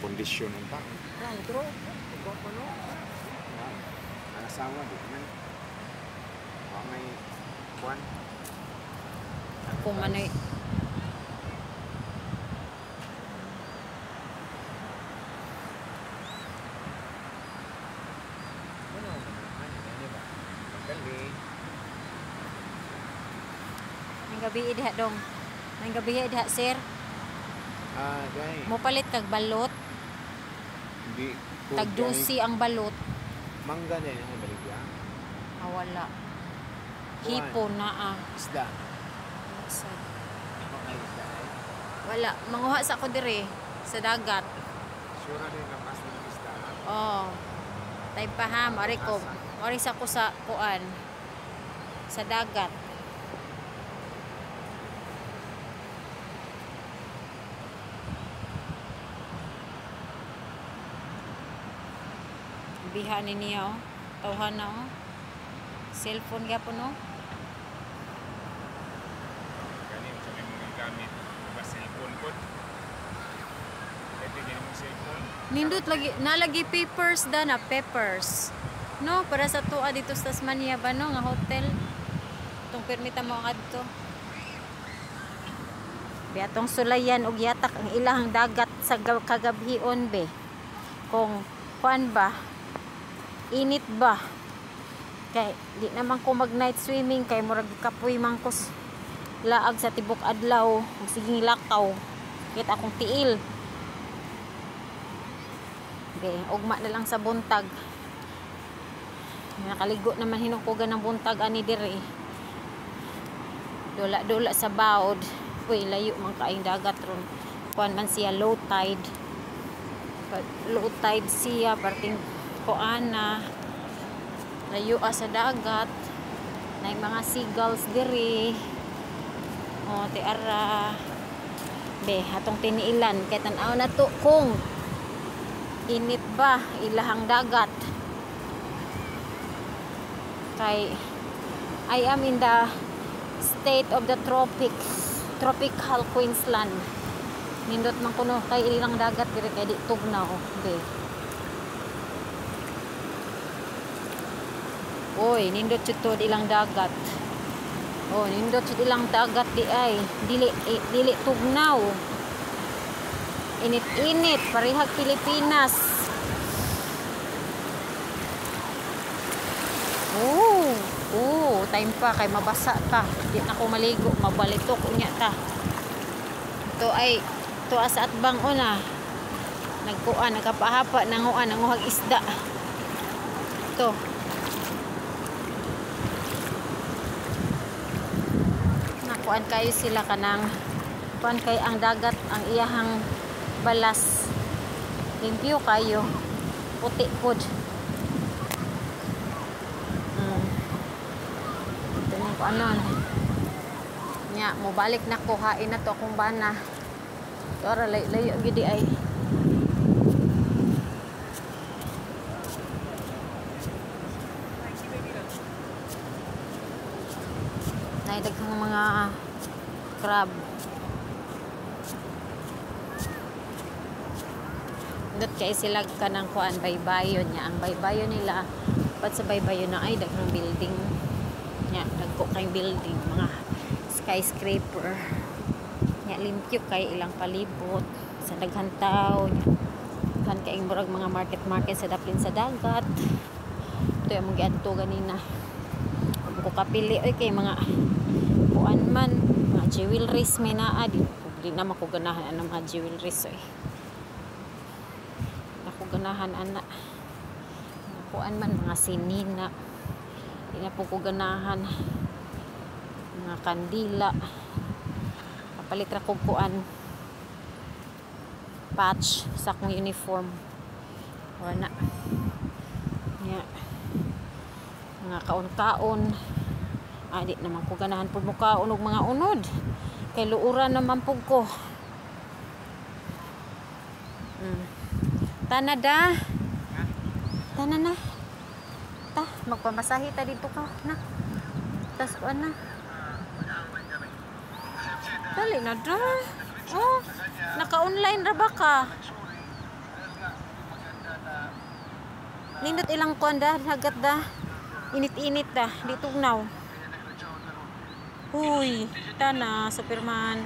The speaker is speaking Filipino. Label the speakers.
Speaker 1: kondisyon ng tao.
Speaker 2: Pero, ikaw pa no?
Speaker 1: Ang asawa, di man. May kuwan.
Speaker 2: Ako man ay gabi diha dong. May gabi diha sir.
Speaker 1: Gay.
Speaker 2: Mo palit kag balot.
Speaker 1: Hindi.
Speaker 2: Tagdusi ang balot.
Speaker 1: Mangga na yung baligya.
Speaker 2: Wala. Hipo na
Speaker 1: Isda.
Speaker 2: Sad.
Speaker 1: Okay, isda.
Speaker 2: Wala. Manguha sa ko dire sa dagat.
Speaker 1: Sure din na mas ng isda.
Speaker 2: Oh. Tay pa ha, mari ko. Mari sa ko sa kuan. Sa dagat. Biha ni niya tawhan na cellphone gyapon no.
Speaker 1: Kanin sa mga gamit ba cellphone pod. Pwede din mo cellphone.
Speaker 2: Nindot lagi nalagi papers da na papers. No, para sa tuwa dito sa Tasmania ba no nga hotel. Tong permita mo adto. Biatong sulayan og yatak ang ilahang dagat sa kagabhion be. Kung kuan ba init ba kay di naman ko mag night swimming kay murag kapoy mangkos laag sa tibok adlaw sige lakaw kit akong tiil be ugma na lang sa buntag nakaligo naman hinukugan ng buntag ani dire dula sa baod uy layo man kaayong dagat ron kuan man siya low tide siya parting kuana layo sa dagat na mga seagulls diri ti ara be atong tiniilan kay tan-aw na to kung init ba ilahang dagat kay I am in the state of the tropical Queensland nindot man kuno kay ilang dagat diri kay di tugnaw be. Oy, nindot chud ilang dagat. Oh, nindot chud ilang dagat di ay dili tugnaw. Init-init parehag Pilipinas. Time pa kay mabasa ta. Di na ko maligo, mabalitok unya ta. To asa atbang una. Nagkuan, nagkapahapa nanguhag isda. To. Kuan kayo sila kanang kuan kay ang dagat ang iyahang balas limpyo kayo puti pod ito ko anon nya mo balik na ko hain na to akong bana to ara layo gid ay daghang mga crab. Dot kay sila kanang kuan baybayon niya. Ang baybayon nila pat sa baybayon na ay daghang building. Nya dagko kay building, mga skyscraper. Nya limpyo kay ilang palibot sa daghang tawo. Kan kay murag mga market sa daplin sa dagat. Ito yung mga adto ganina. Ko kapili oy kay mga kuan man mga jewelries may naa di na makuganahan ang mga jewelries oy nakuganahan ana kuan man mga sinina di na po kuganahan mga kandila kapalit ra kog kuan patch sa akong uniform wala yeah. Mga kaon-kaon di naman ko ganahan po mukha unog mga unod kay luuran naman po ko Tanada na magpamasahe ta dito ka na tas kuan na dali na da naka-online ra ba ka Nindot ilang kuan da, hagat da. Init-init da, di tugnaw. Uy, tana, Superman.